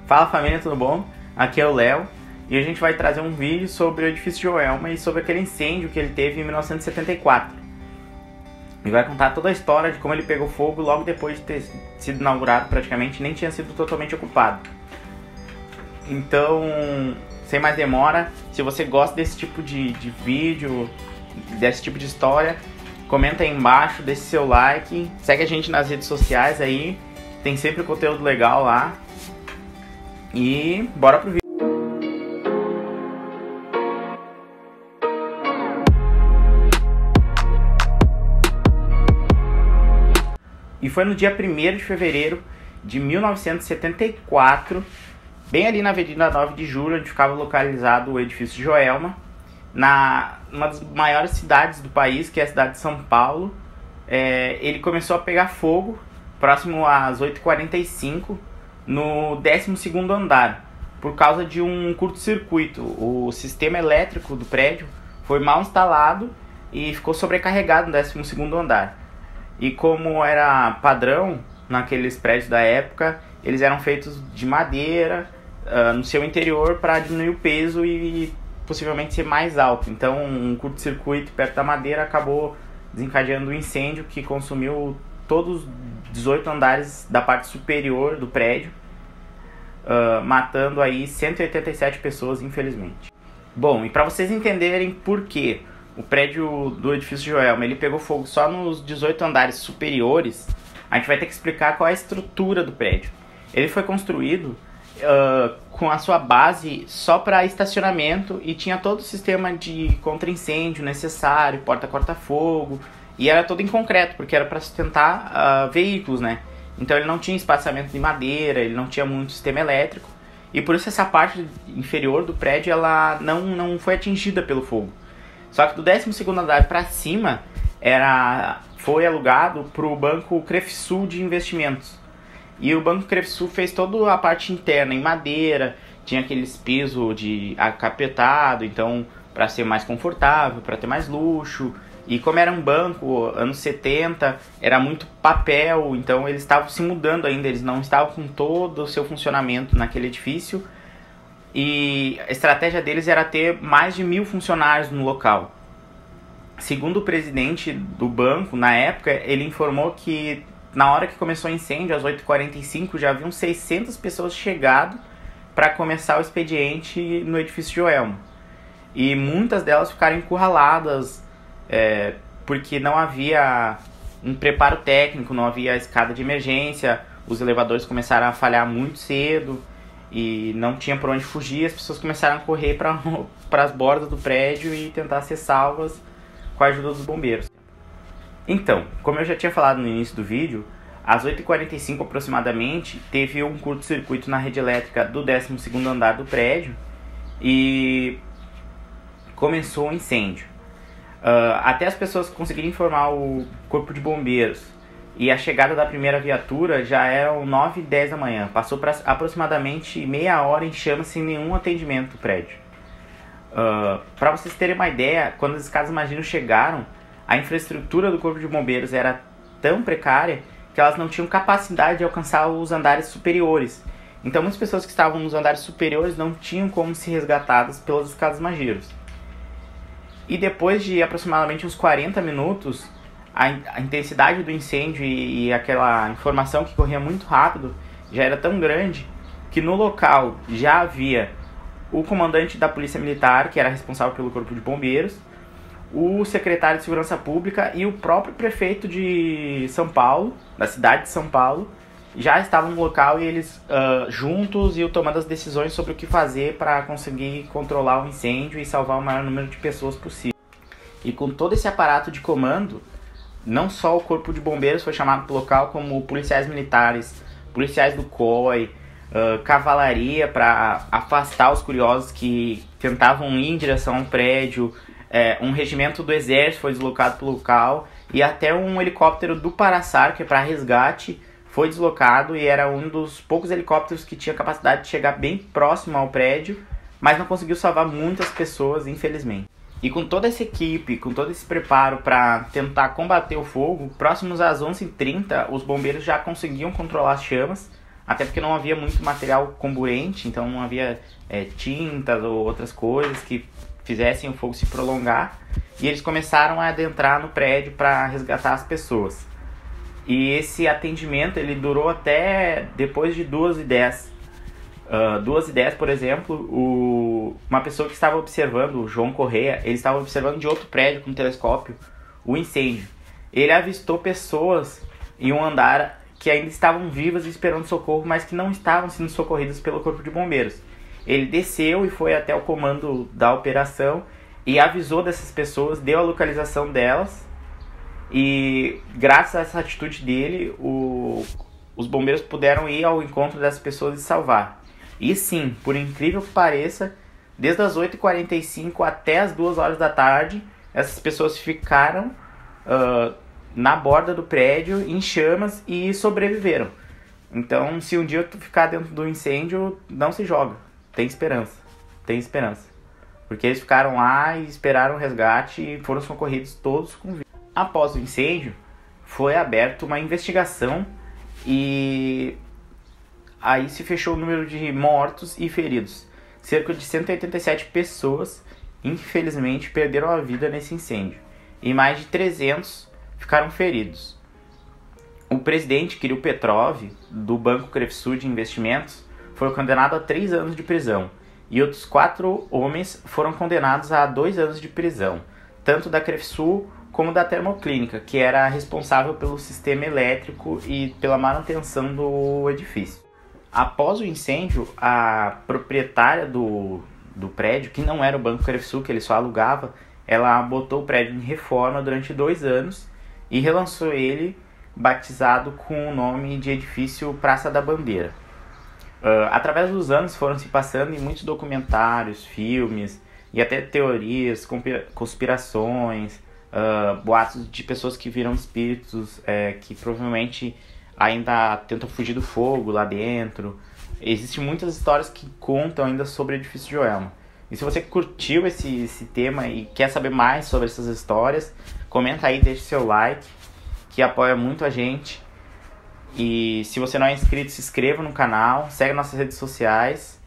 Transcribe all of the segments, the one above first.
Fala família, tudo bom? Aqui é o Léo e a gente vai trazer um vídeo sobre o edifício Joelma e sobre aquele incêndio que ele teve em 1974. E vai contar toda a história de como ele pegou fogo logo depois de ter sido inaugurado, praticamente nem tinha sido totalmente ocupado. Então, sem mais demora, se você gosta desse tipo de vídeo, desse tipo de história, comenta aí embaixo, deixe seu like, segue a gente nas redes sociais aí, tem sempre conteúdo legal lá. E bora pro vídeo. E foi no dia 1º de fevereiro de 1974, bem ali na Avenida 9 de Julho, onde ficava localizado o edifício Joelma, numa das maiores cidades do país, que é a cidade de São Paulo. Ele começou a pegar fogo próximo às 8h45 no 12º andar, por causa de um curto-circuito. O sistema elétrico do prédio foi mal instalado e ficou sobrecarregado no 12º andar. E como era padrão naqueles prédios da época, eles eram feitos de madeira no seu interior para diminuir o peso e possivelmente ser mais alto. Então um curto-circuito perto da madeira acabou desencadeando um incêndio que consumiu todos os 18 andares da parte superior do prédio, matando aí 187 pessoas, infelizmente. Bom, e para vocês entenderem por que o prédio do edifício Joelma ele pegou fogo só nos 18 andares superiores, a gente vai ter que explicar qual é a estrutura do prédio. Ele foi construído com a sua base só para estacionamento e tinha todo o sistema de contra-incêndio necessário, porta corta-fogo, e era todo em concreto, porque era para sustentar veículos, né? Então ele não tinha espaçamento de madeira, ele não tinha muito sistema elétrico, e por isso essa parte inferior do prédio ela não foi atingida pelo fogo. Só que do 12º andar para cima foi alugado para o Banco Crefsul de Investimentos. E o Banco Crefsul fez toda a parte interna em madeira, tinha aqueles pisos de acapetado, então para ser mais confortável, para ter mais luxo. E como era um banco, anos 70, era muito papel, então eles estavam se mudando ainda, eles não estavam com todo o seu funcionamento naquele edifício. E a estratégia deles era ter mais de 1.000 funcionários no local. Segundo o presidente do banco, na época, ele informou que na hora que começou o incêndio, às 8h45, já haviam 600 pessoas chegado para começar o expediente no edifício Joelma. E muitas delas ficaram encurraladas, porque não havia um preparo técnico, não havia escada de emergência, os elevadores começaram a falhar muito cedo e não tinha por onde fugir, as pessoas começaram a correr para as bordas do prédio e tentar ser salvas com a ajuda dos bombeiros. Então, como eu já tinha falado no início do vídeo, às 8h45 aproximadamente, teve um curto-circuito na rede elétrica do 12º andar do prédio e começou o incêndio. Até as pessoas conseguirem informar o corpo de bombeiros e a chegada da primeira viatura já eram 9h10 da manhã. Passou para aproximadamente meia hora em chamas sem nenhum atendimento do prédio. Para vocês terem uma ideia, quando as escadas Magino chegaram, a infraestrutura do corpo de bombeiros era tão precária que elas não tinham capacidade de alcançar os andares superiores. Então muitas pessoas que estavam nos andares superiores não tinham como ser resgatadas pelas escadas Magiros. E depois de aproximadamente uns 40 minutos, a intensidade do incêndio e aquela informação que corria muito rápido já era tão grande que no local já havia o comandante da Polícia Militar, que era responsável pelo Corpo de Bombeiros, o secretário de Segurança Pública e o próprio prefeito de São Paulo, da cidade de São Paulo, já estavam no local e eles juntos iam tomando as decisões sobre o que fazer para conseguir controlar o incêndio e salvar o maior número de pessoas possível. E com todo esse aparato de comando, não só o Corpo de Bombeiros foi chamado para o local, como policiais militares, policiais do COI, cavalaria para afastar os curiosos que tentavam ir em direção ao prédio, um regimento do exército foi deslocado para o local e até um helicóptero do Paraçar, que é para resgate, foi deslocado e era um dos poucos helicópteros que tinha capacidade de chegar bem próximo ao prédio, mas não conseguiu salvar muitas pessoas, infelizmente. E com toda essa equipe, com todo esse preparo para tentar combater o fogo, próximos às 11h30, os bombeiros já conseguiam controlar as chamas, até porque não havia muito material comburente, então não havia tintas ou outras coisas que fizessem o fogo se prolongar, e eles começaram a adentrar no prédio para resgatar as pessoas. E esse atendimento ele durou até depois de 2h10. 2h10, por exemplo, uma pessoa que estava observando, o João Correia, ele estava observando de outro prédio com um telescópio o incêndio. Ele avistou pessoas em um andar que ainda estavam vivas e esperando socorro, mas que não estavam sendo socorridas pelo corpo de bombeiros. Ele desceu e foi até o comando da operação e avisou dessas pessoas, deu a localização delas, e graças a essa atitude dele, os bombeiros puderam ir ao encontro dessas pessoas e salvar. E sim, por incrível que pareça, desde as 8h45 até as 2h da tarde, essas pessoas ficaram na borda do prédio, em chamas, e sobreviveram. Então, se um dia tu ficar dentro do incêndio, não se joga. Tem esperança. Tem esperança. Porque eles ficaram lá e esperaram o resgate e foram socorridos todos com vida. Após o incêndio, foi aberta uma investigação e aí se fechou o número de mortos e feridos. Cerca de 187 pessoas, infelizmente, perderam a vida nesse incêndio. E mais de 300 ficaram feridos. O presidente, Kirill Petrov, do Banco Crefsu de Investimentos, foi condenado a 3 anos de prisão. E outros 4 homens foram condenados a 2 anos de prisão. Tanto da Crefsu como da Termoclínica, que era responsável pelo sistema elétrico e pela manutenção do edifício. Após o incêndio, a proprietária do prédio, que não era o Banco Crefsu, que ele só alugava, ela botou o prédio em reforma durante 2 anos e relançou ele, batizado com o nome de edifício Praça da Bandeira. Através dos anos foram se passando em muitos documentários, filmes e até teorias, conspirações, boatos de pessoas que viram espíritos que provavelmente ainda tentam fugir do fogo lá dentro. Existem muitas histórias que contam ainda sobre o edifício Joelma. E se você curtiu esse tema e quer saber mais sobre essas histórias, comenta aí, deixe seu like, que apoia muito a gente. E se você não é inscrito, se inscreva no canal, segue nossas redes sociais.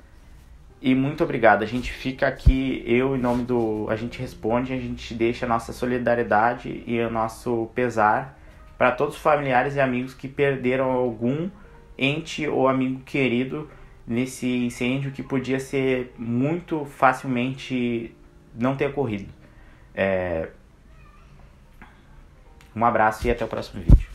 E muito obrigado. A gente fica aqui, eu em nome a gente responde, a gente deixa a nossa solidariedade e o nosso pesar para todos os familiares e amigos que perderam algum ente ou amigo querido nesse incêndio que podia ser muito facilmente não ter ocorrido. Um abraço e até o próximo vídeo.